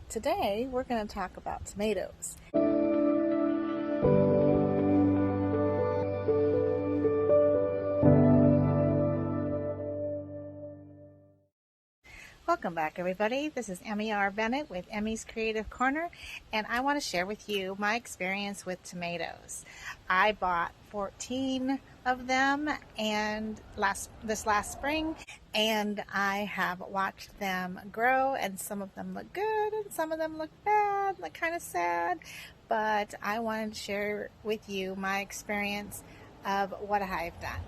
Today we're going to talk about tomatoes. Welcome back, everybody. This is Emmy R. Bennett with Emmy's Creative Corner, and I want to share with you my experience with tomatoes. I bought 14 of them and this last spring, and I have watched them grow, and some of them look good and some of them look bad, look kind of sad, but I wanted to share with you my experience of what I've done.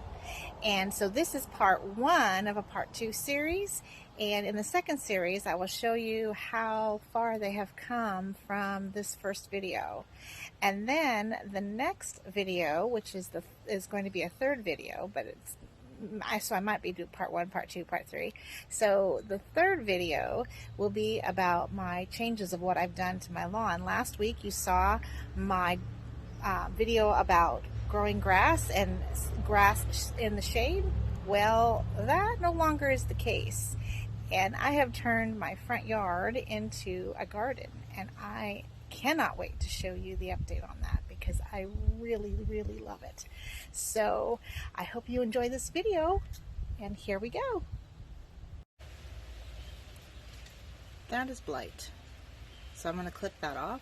And so this is part one of a part two series. And in the second series, I will show you how far they have come from this first video. And then the next video, which is going to be a third video, but so I might be doing part one, part two, part three. So the third video will be about my changes of what I've done to my lawn. Last week you saw my video about growing grass and grass in the shade. Well, that no longer is the case. And I have turned my front yard into a garden, and I cannot wait to show you the update on that because I really, really love it. So I hope you enjoy this video, and here we go. That is Blight. So I'm going to clip that off.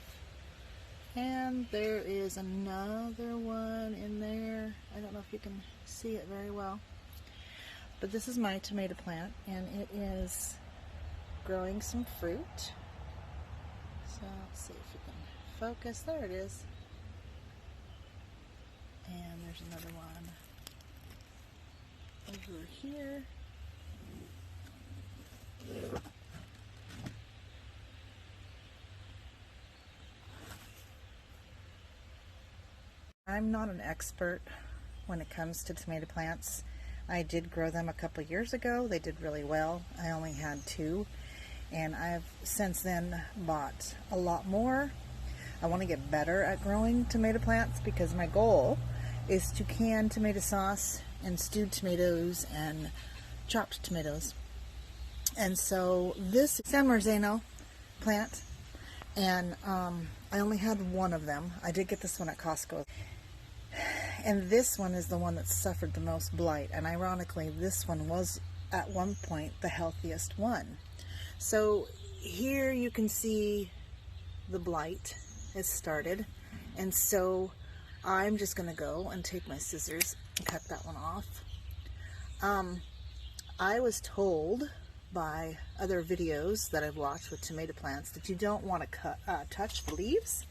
And there is another one in there. I don't know if you can see it very well. But this is my tomato plant, and it is growing some fruit. So let's see if you can focus. There it is. And there's another one over here. I'm not an expert when it comes to tomato plants. I did grow them a couple years ago. They did really well. I only had 2, and I've since then bought a lot more. I want to get better at growing tomato plants because my goal is to can tomato sauce and stewed tomatoes and chopped tomatoes. And so this San Marzano plant, and I only had 1 of them. I did get this one at Costco. And this one is the one that suffered the most blight, and ironically this one was at one point the healthiest one. So here you can see the blight has started, and so I'm just going to go and take my scissors and cut that one off. I was told by other videos that I've watched with tomato plants that you don't want to touch the leaves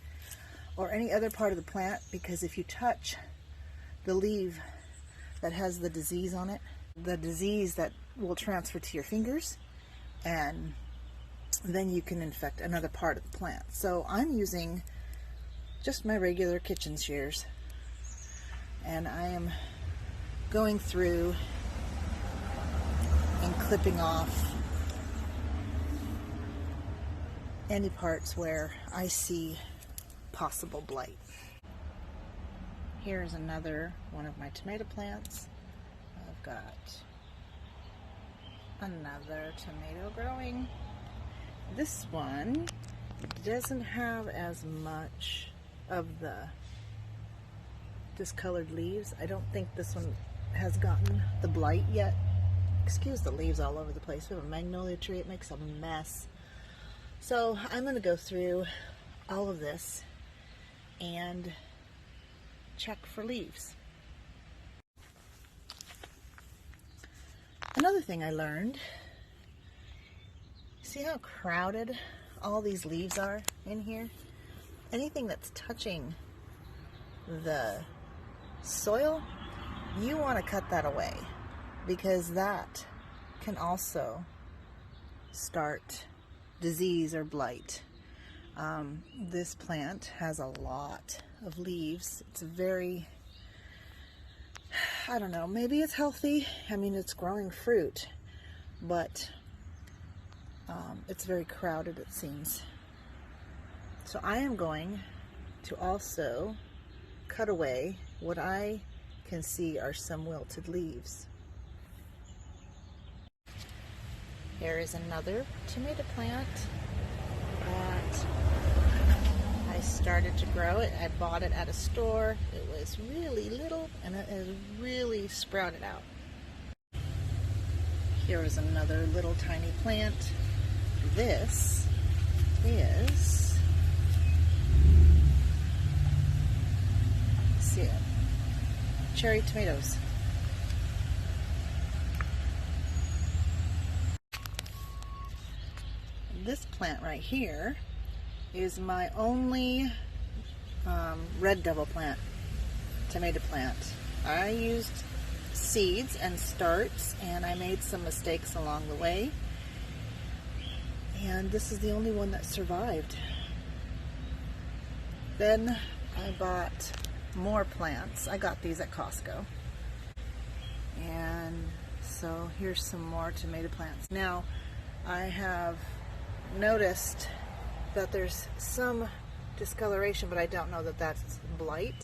or any other part of the plant, because if you touch the leaf that has the disease on it, the disease that will transfer to your fingers, and then you can infect another part of the plant. So I'm using just my regular kitchen shears, and I am going through and clipping off any parts where I see possible blight. Here's another one of my tomato plants. I've got another tomato growing. This one doesn't have as much of the discolored leaves. I don't think this one has gotten the blight yet. Excuse the leaves all over the place. We have a magnolia tree. It makes a mess. So I'm going to go through all of this and check for leaves. Another thing I learned, see how crowded all these leaves are in here? Anything that's touching the soil, you want to cut that away, because that can also start disease or blight. This plant has a lot of leaves. It's very, I don't know, maybe it's healthy. I mean, it's growing fruit, but it's very crowded, it seems. So I am going to also cut away what I can see are some wilted leaves. Here is another tomato plant that started to grow. I bought it at a store. It was really little and it has really sprouted out. Here is another little tiny plant. This is, see it, cherry tomatoes. This plant right here is my only red devil plant, tomato plant. I used seeds and starts, and I made some mistakes along the way, and this is the only one that survived. Then I bought more plants. I got these at Costco, and so here's some more tomato plants. Now I have noticed that there's some discoloration, but I don't know that that's blight.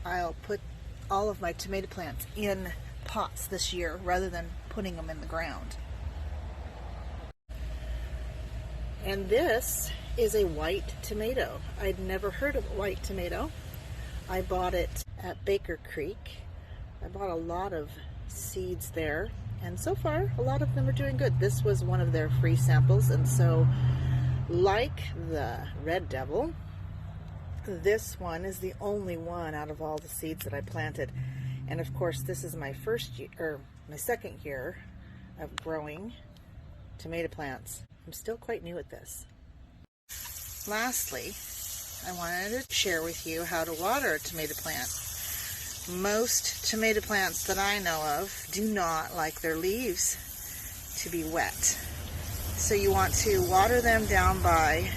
I'll put all of my tomato plants in pots this year rather than putting them in the ground. And this is a white tomato. I'd never heard of white tomato. I bought it at Baker Creek. I bought a lot of seeds there, and so far a lot of them are doing good. This was one of their free samples, and so like the red devil, this one is the only one out of all the seeds that I planted. And of course, this is my first year, or my second year of growing tomato plants. I'm still quite new at this. Lastly, I wanted to share with you how to water a tomato plant. Most tomato plants that I know of do not like their leaves to be wet. So you want to water them down by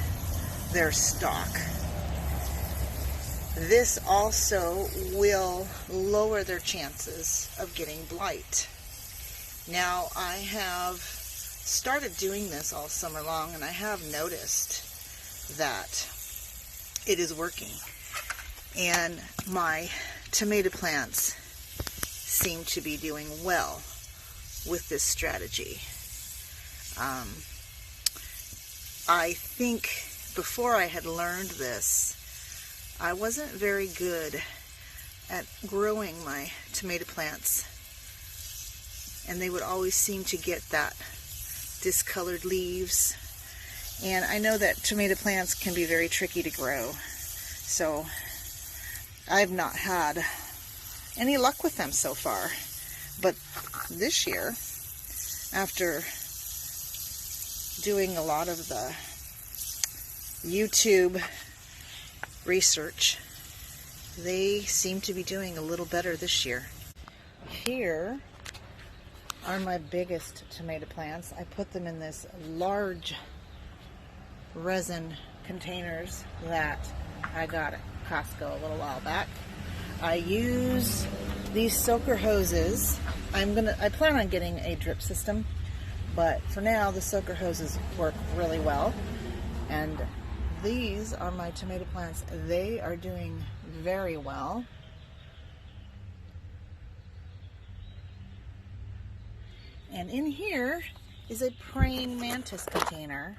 their stalk. This also will lower their chances of getting blight. Now, I have started doing this all summer long, and I have noticed that it is working. And my tomato plants seem to be doing well with this strategy. I think before I had learned this, I wasn't very good at growing my tomato plants, and they would always seem to get that discolored leaves. And I know that tomato plants can be very tricky to grow, so I've not had any luck with them so far. But this year, after doing a lot of the YouTube research, they seem to be doing a little better this year. Here are my biggest tomato plants. I put them in this large resin containers that I got at Costco a little while back. I use these soaker hoses. I plan on getting a drip system, but for now the soaker hoses work really well. And these are my tomato plants. They are doing very well. And in here is a praying mantis container.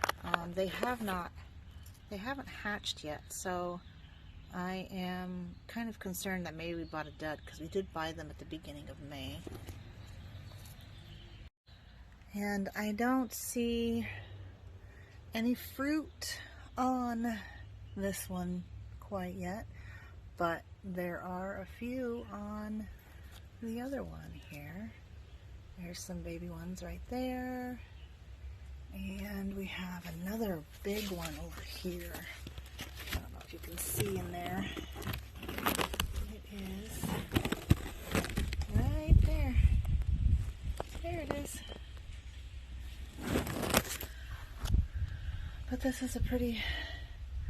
They haven't hatched yet, so I am kind of concerned that maybe we bought a dud, because we did buy them at the beginning of May. And I don't see any fruit on this one quite yet, but there are a few on the other one here. There's some baby ones right there, and we have another big one over here. I don't know if you can see in there. It is right there. There it is. But this is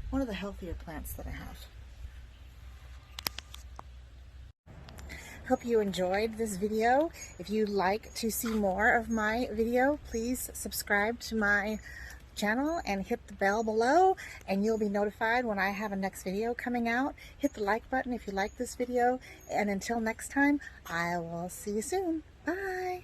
one of the healthier plants that I have. Hope you enjoyed this video. If you'd like to see more of my video, please subscribe to my channel and hit the bell below, and you'll be notified when I have a next video coming out. Hit the like button if you like this video, and until next time, I will see you soon. Bye!